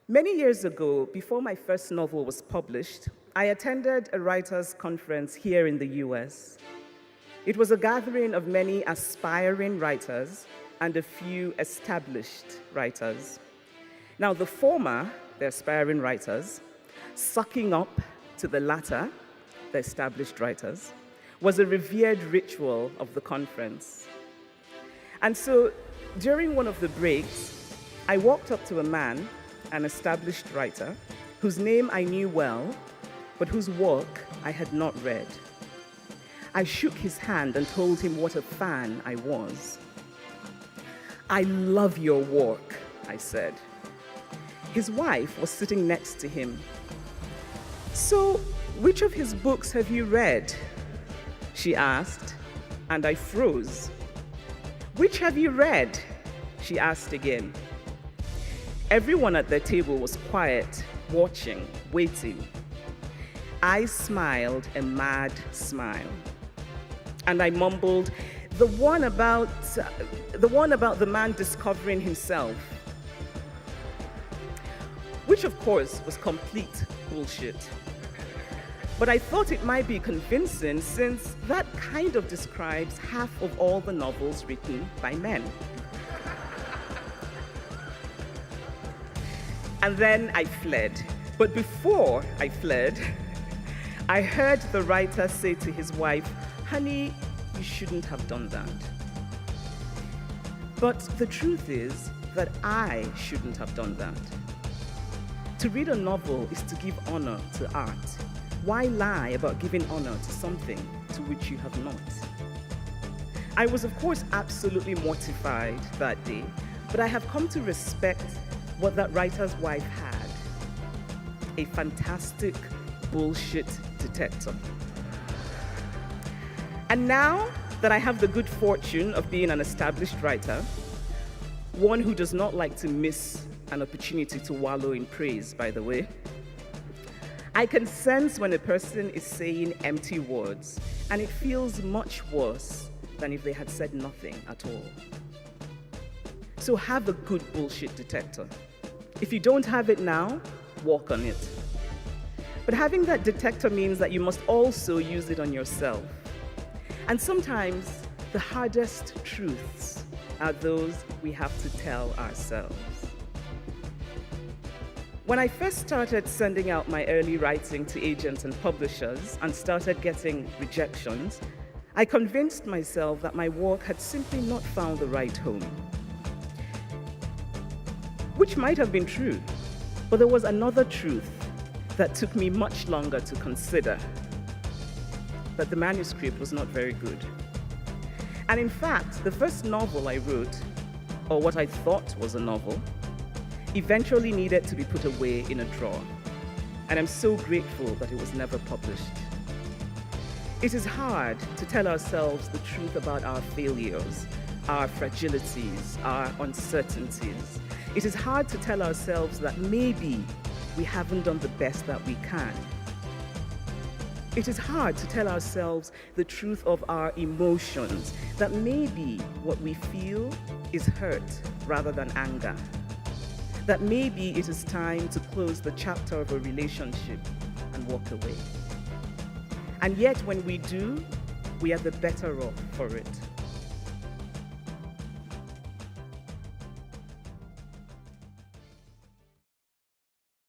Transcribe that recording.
Many years ago, before my first novel was published, I attended a writers' conference here in the US. It was a gathering of many aspiring writers and a few established writers. Now, the former, the aspiring writers, sucking up to the latter, the established writers, was a revered ritual of the conference. And so, during one of the breaks, I walked up to a man, an established writer, whose name I knew well, but whose work I had not read. I shook his hand and told him what a fan I was. "I love your work," I said. His wife was sitting next to him. "So, which of his books have you read?" she asked, and I froze. "Which have you read?" she asked again. Everyone at the table was quiet, watching, waiting. I smiled a mad smile, and I mumbled, the one about the man discovering himself," which of course was complete bullshit. But I thought it might be convincing, since that kind of describes half of all the novels written by men. And then I fled. But before I fled, I heard the writer say to his wife, "Honey, you shouldn't have done that." But the truth is that I shouldn't have done that. To read a novel is to give honor to art. Why lie about giving honor to something to which you have not? I was, of course, absolutely mortified that day, but I have come to respect what that writer's wife had: a fantastic bullshit detector. And now that I have the good fortune of being an established writer, one who does not like to miss an opportunity to wallow in praise, by the way, I can sense when a person is saying empty words, and it feels much worse than if they had said nothing at all. So have a good bullshit detector. If you don't have it now, work on it. But having that detector means that you must also use it on yourself. And sometimes the hardest truths are those we have to tell ourselves. When I first started sending out my early writing to agents and publishers and started getting rejections, I convinced myself that my work had simply not found the right home. Which might have been true, but there was another truth that took me much longer to consider: that the manuscript was not very good. And in fact, the first novel I wrote, or what I thought was a novel, eventually needed to be put away in a drawer. And I'm so grateful that it was never published. It is hard to tell ourselves the truth about our failures, our fragilities, our uncertainties. It is hard to tell ourselves that maybe we haven't done the best that we can. It is hard to tell ourselves the truth of our emotions, that maybe what we feel is hurt rather than anger. That maybe it is time to close the chapter of a relationship and walk away. And yet when we do, we are the better off for it.